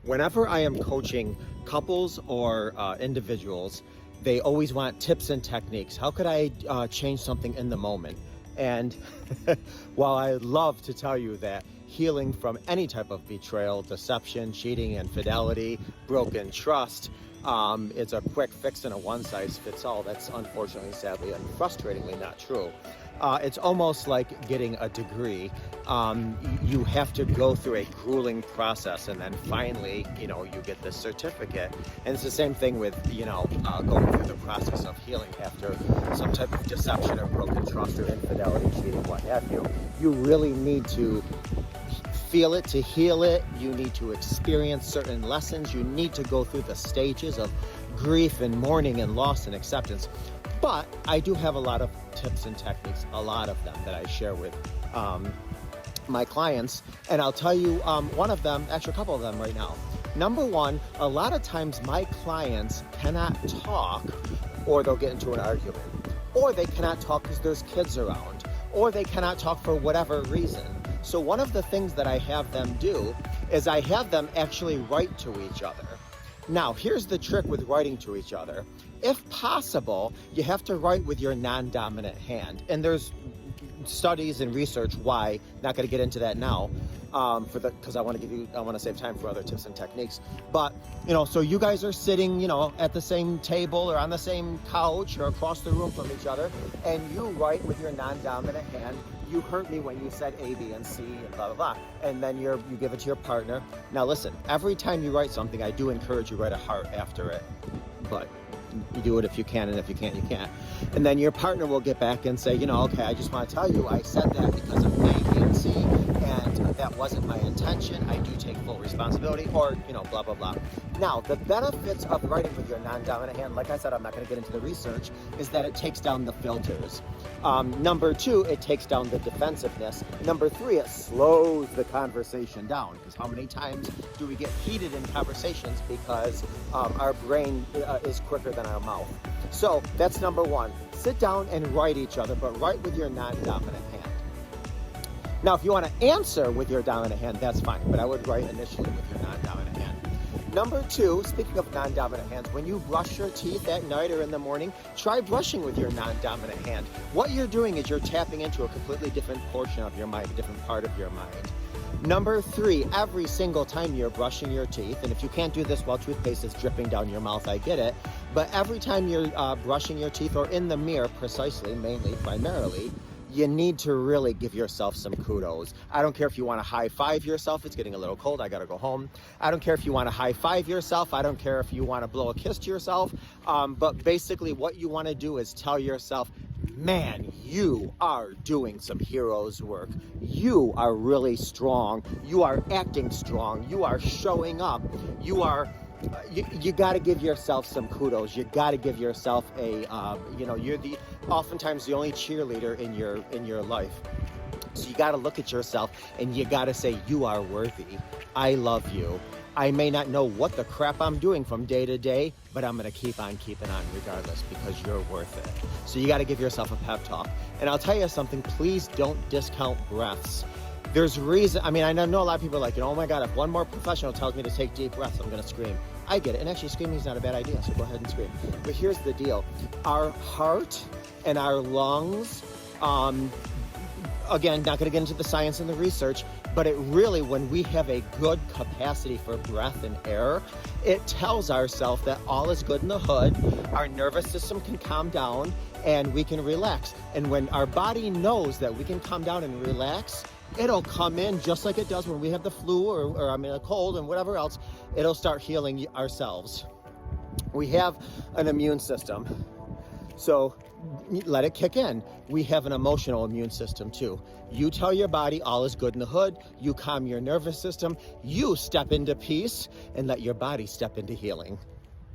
Whenever I am coaching couples or individuals, they always want tips and techniques. How could I change something in the moment? And while I love to tell you that healing from any type of betrayal, deception, cheating, infidelity, broken trust, it's a quick fix and a one-size-fits-all. That's unfortunately, sadly, and frustratingly not true. It's almost like getting a degree. You have to go through a grueling process, and then finally, you get this certificate. And it's the same thing with, going through the process of healing after some type of deception or broken trust or infidelity, cheating, what have you. You really need to feel it to heal it. You need to experience certain lessons. You need to go through the stages of grief and mourning and loss and acceptance. But I do have a lot of tips and techniques, a lot of them that I share with my clients. And I'll tell you one of them, actually a couple of them right now. Number one, a lot of times my clients cannot talk, or they'll get into an argument, or they cannot talk because there's kids around, or they cannot talk for whatever reason. So one of the things that I have them do is I have them actually write to each other. Now, here's the trick with writing to each other. If possible, you have to write with your non-dominant hand. And there's studies and research why. Not going to get into that now, because I want to save time for other tips and techniques. But so you guys are sitting, at the same table or on the same couch or across the room from each other, and you write with your non-dominant hand. You hurt me when you said A, B, and C, and blah, blah, blah. And then you give it to your partner. Now listen, every time you write something, I do encourage you to write a heart after it. But you do it if you can, and if you can't, you can't. And then your partner will get back and say, okay, I just want to tell you I said that because of A, B, and C, and that wasn't my intention. I do take full responsibility, or, blah, blah, blah. Now, the benefits of writing with your non-dominant hand, like I said, I'm not going to get into the research, is that it takes down the filters. Number two, it takes down the defensiveness. Number three, it slows the conversation down. Because how many times do we get heated in conversations because our brain is quicker than our mouth? So that's number one. Sit down and write each other, but write with your non-dominant hand. Now, if you want to answer with your dominant hand, that's fine, but I would write initially with your non-dominant hand. Number two, speaking of non-dominant hands, when you brush your teeth at night or in the morning, try brushing with your non-dominant hand. What you're doing is you're tapping into a completely different portion of your mind, a different part of your mind. Number three, every single time you're brushing your teeth, and if you can't do this while toothpaste is dripping down your mouth, I get it, but every time you're brushing your teeth or in the mirror, precisely, mainly, primarily, you need to really give yourself some kudos. I don't care if you want to high five yourself. It's getting a little cold. I got to go home. I don't care if you want to high five yourself. I don't care if you want to blow a kiss to yourself. But basically what you want to do is tell yourself, man, you are doing some hero's work. You are really strong. You are acting strong. You are showing up. You are... You got to give yourself some kudos. You got to give yourself a, you're oftentimes the only cheerleader in your life. So you got to look at yourself and you got to say, you are worthy. I love you. I may not know what the crap I'm doing from day to day, but I'm going to keep on keeping on regardless because you're worth it. So you got to give yourself a pep talk. And I'll tell you something, please don't discount breaths. There's reason, I know a lot of people are like, oh my God, if one more professional tells me to take deep breaths, I'm going to scream. I get it. And actually screaming is not a bad idea. So go ahead and scream. But here's the deal. Our heart and our lungs, again, not going to get into the science and the research, but it really, when we have a good capacity for breath and air, it tells ourselves that all is good in the hood. Our nervous system can calm down and we can relax. And when our body knows that we can calm down and relax, it'll come in just like it does when we have the flu or a cold and whatever else. It'll start healing ourselves. We have an immune system, so let it kick in. We have an emotional immune system too. You tell your body all is good in the hood. You calm your nervous system. You step into peace and let your body step into healing.